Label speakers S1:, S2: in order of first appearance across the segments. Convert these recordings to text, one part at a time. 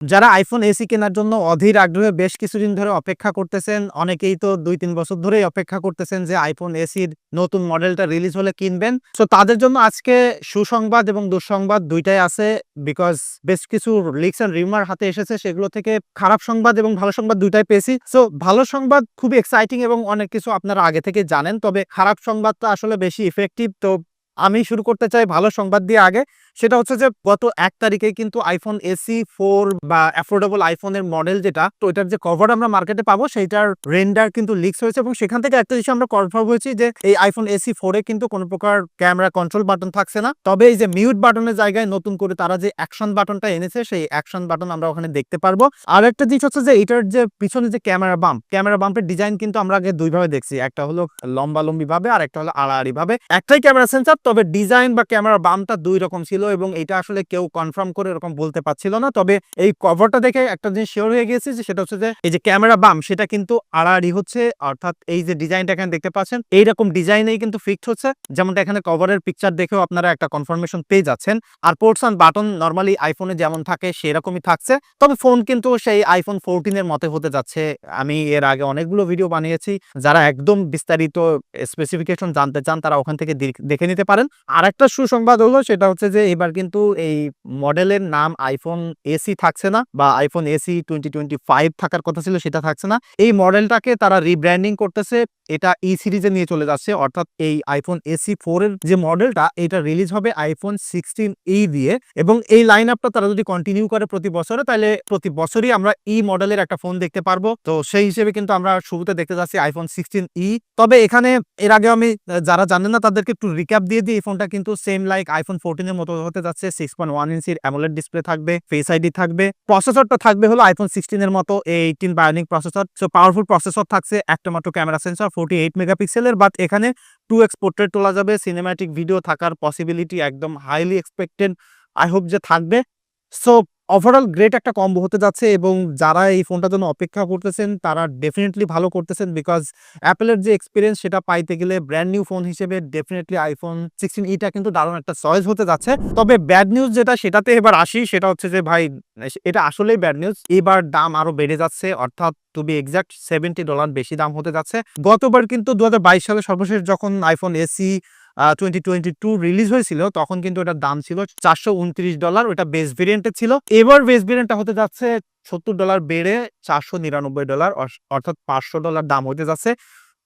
S1: যারা iPhone AC কেনার জন্য অধীর আগ্রহে বেশ কিছুদিন ধরে অপেক্ষা করতেছেন, অনেকেই তো ২-৩ বছর ধরেই অপেক্ষা করতেছেন যে আইফোন এসির নতুন মডেলটা রিলিজ হলে কিনবেন। সো তাদের জন্য আজকে সুসংবাদ এবং দুঃসংবাদ ২ টাই আছে। বিকজ বেশ কিছু লিকস অ্যান্ড রিউমার হাতে এসেছে, সেগুলো থেকে খারাপ সংবাদ এবং ভালো সংবাদ ২ টাই পেয়েছি। সো ভালো সংবাদ খুবই এক্সাইটিং এবং অনেক কিছু আপনারা আগে থেকে জানেন। তবে খারাপ সংবাদটা আসলে বেশি ইফেক্টিভ। তো আমি শুরু করতে চাই ভালো সংবাদ দিয়ে আগে। সেটা হচ্ছে যে গত ১ তারিখে কিন্তু আইফোন এসি 4 বা অ্যাফোর্ডেবল আইফোনের মডেল যেটা, তো এটার যে কভার আমরা মার্কেটে পাবো সেইটার রেন্ডার কিন্তু লিকস হয়েছে এবং সেখান থেকে একটা জিনিস আমরা কনফার্ম হয়েছি যে এই আইফোন এসি 4 এ কিন্তু কোনো প্রকার ক্যামেরা কন্ট্রোল বাটন থাকছে না। তবে এই যে মিউট বাটনের জায়গায় নতুন করে তারা যে অ্যাকশন বাটনটা এনেছে, সেই অ্যাকশন বাটন আমরা ওখানে দেখতে পারবো। আর একটা জিনিস হচ্ছে যে এটার যে পিছনে যে ক্যামেরা বাম্পের ডিজাইন কিন্তু আমরা আগে ২ ভাবে দেখছি। একটা হলো লম্বালম্বি ভাবে আর একটা হলো আড়াআড়ি ভাবে। একটাই ক্যামেরা সেন্সর, তবে ডিজাইন বা ক্যামেরা বাম্পটা ২ রকম ছিল এবং এটা আসলে কেউ কনফার্ম করে এরকম বলতে পারছিল না। তবে এই কভারটা দেখে একটা জিনিস শিওর হয়ে গেছি যে সেটা হচ্ছে যে এই যে ক্যামেরা বাম্প সেটা কিন্তু আড়াআড়ি হচ্ছে, অর্থাৎ এই যে ডিজাইনটা এখানে দেখতে পাচ্ছেন এইরকম ডিজাইনেই কিন্তু ফিক্সড হচ্ছে। যেমনটা এখানে কভারের পিকচার দেখেও আপনারা একটা কনফার্মেশন পেয়ে যাচ্ছেন। আর পোর্টস অ্যান্ড বাটন নরমালি আইফোনে যেমন থাকে সেরকমই থাকছে, তবে ফোন কিন্তু সেই আইফোন 14 এর মতো হতে যাচ্ছে। আমি এর আগে অনেকগুলো ভিডিও বানিয়েছি, যারা একদম বিস্তারিত স্পেসিফিকেশন জানতে চান তারা ওখান থেকে দেখে নিতে পারেন। আরেকটা সুসংবাদ হলো সেটা হচ্ছে যে এবার কিন্তু এই মডেলের নাম আইফোন এসি থাকছে না, বা আইফোন এসি 2025 থাকার কথা ছিল সেটা থাকছে না। এই মডেলটাকে তারা রিব্র্যান্ডিং করতেছে, এটা ই সিরিজে নিয়ে চলে যাচ্ছে। অর্থাৎ এই আইফোন এসি 4 এর যে মডেলটা এটা রিলিজ হবে আইফোন 16 দিয়ে, এবং এই লাইন আপটা তারা যদি কন্টিনিউ করে প্রতি বছরে, তাহলে প্রতি বছরই আমরা ই মডেলের একটা ফোন দেখতে পারবো। তো সেই হিসেবে কিন্তু আমরা শুরুতে দেখতে যাচ্ছি আইফোন 16 তবে এখানে এর আগে আমি যারা জানেন না তাদেরকে একটু রিক্যাপ দিয়ে দিই। এই ফোনটা কিন্তু সেম লাইক আইফোন 14 এর মতো হতে যাচ্ছে। 6.1 ইঞ্চির অ্যামোলেড ডিসপ্লে থাকবে, ফেস আইডি থাকবে, প্রসেসরটা থাকবে হলো আইফোন 16 এর মতো 18 bionic processor. So powerful processor থাকছে, একটা মাত্র ক্যামেরা সেন্সর 48 মেগাপিক্সেলের, বাট এখানে 2x পোর্ট্রেট তোলা যাবে, সিনেম্যাটিক ভিডিও থাকার পসিবিলিটি একদম হাইলি এক্সপেক্টেড, আই হোপ যে থাকবে। সো ওভারঅল গ্রেট একটা কম্বো হতে যাচ্ছে, এবং যারা এই ফোনটার জন্য অপেক্ষা করতেছেন তারা ডেফিনেটলি ভালো করতেছেন। বিকজ অ্যাপেলের যে এক্সপিরিয়েন্স সেটা পাইতে গেলে ব্র্যান্ড নিউ ফোন হিসেবে ডেফিনেটলি আইফোন 16 টা কিন্তু দারুণ একটা চয়েস হতে যাচ্ছে। তবে ব্যাড নিউজ যেটা সেটাতে এবার আসি, সেটা হচ্ছে যে ভাই এটা আসলেই ব্যাড নিউজ। এবার দাম আরো বেড়ে যাচ্ছে, অর্থাৎ টু বি এক্সাক্ট $70 বেশি দাম হতে যাচ্ছে। গতবার কিন্তু 2022 সালে সর্বশেষ যখন আইফোন এসি 2022 রিলিজ হয়েছিল তখন কিন্তু এটার দাম ছিল $429, ওটা বেস ভেরিয়েন্টে ছিল। এবার বেস ভেরিয়েন্টটা হতে যাচ্ছে $70 বেড়ে $499, অর্থাৎ $500 দাম হতে যাচ্ছে।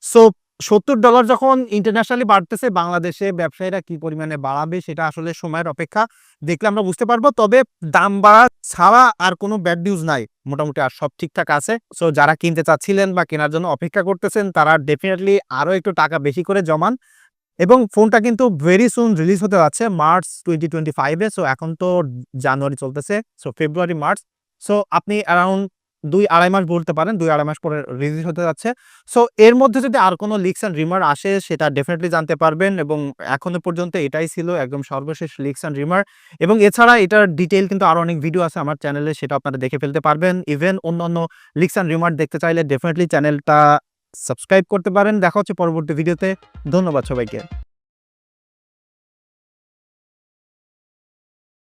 S1: সো $70 যখন ইন্টারন্যাশনালি বাড়তেছে, বাংলাদেশে ব্যবসায়ীরা কি পরিমাণে বাড়াবে সেটা আসলে সময়ের অপেক্ষা, দেখলে আমরা বুঝতে পারবো। তবে দাম বাড়া ছাড়া আর কোনো ব্যাড নিউজ নাই, মোটামুটি আর সব ঠিকঠাক আছে। সো যারা কিনতে চাচ্ছিলেন বা কেনার জন্য অপেক্ষা করতেছেন তারা ডেফিনেটলি আরো একটু টাকা বেশি করে জমান, এবং ফোনটা কিন্তু ভেরি সুন রিলিজ হতে যাচ্ছে মার্চ 2025 এ। সো এখন তো জানুয়ারি চলতেছে, সো ফেব্রুয়ারি, মার্চ। সো আপনি অ্যারাউন্ড ২-২.৫ মাস বলতে পারেন, ২-২.৫ মাস পরে রিলিজ হতে যাচ্ছে। সো এর মধ্যে যদি আর কোনো লিকস অ্যান্ড রিমার আসে সেটা ডেফিনেটলি জানতে পারবেন, এবং এখনো পর্যন্ত এটাই ছিল একদম সর্বশেষ লিকস অ্যান্ড রিমার। এবং এছাড়া এটার ডিটেইল কিন্তু আরো অনেক ভিডিও আছে আমার চ্যানেলে, সেটা আপনারা দেখে ফেলতে পারবেন। ইভেন অন্যান্য লিকস অ্যান্ড রিমার দেখতে চাইলে ডেফিনেটলি চ্যানেলটা সাবস্ক্রাইব করতে পারেন। দেখা হচ্ছে পরবর্তী ভিডিওতে। ধন্যবাদ সবাইকে।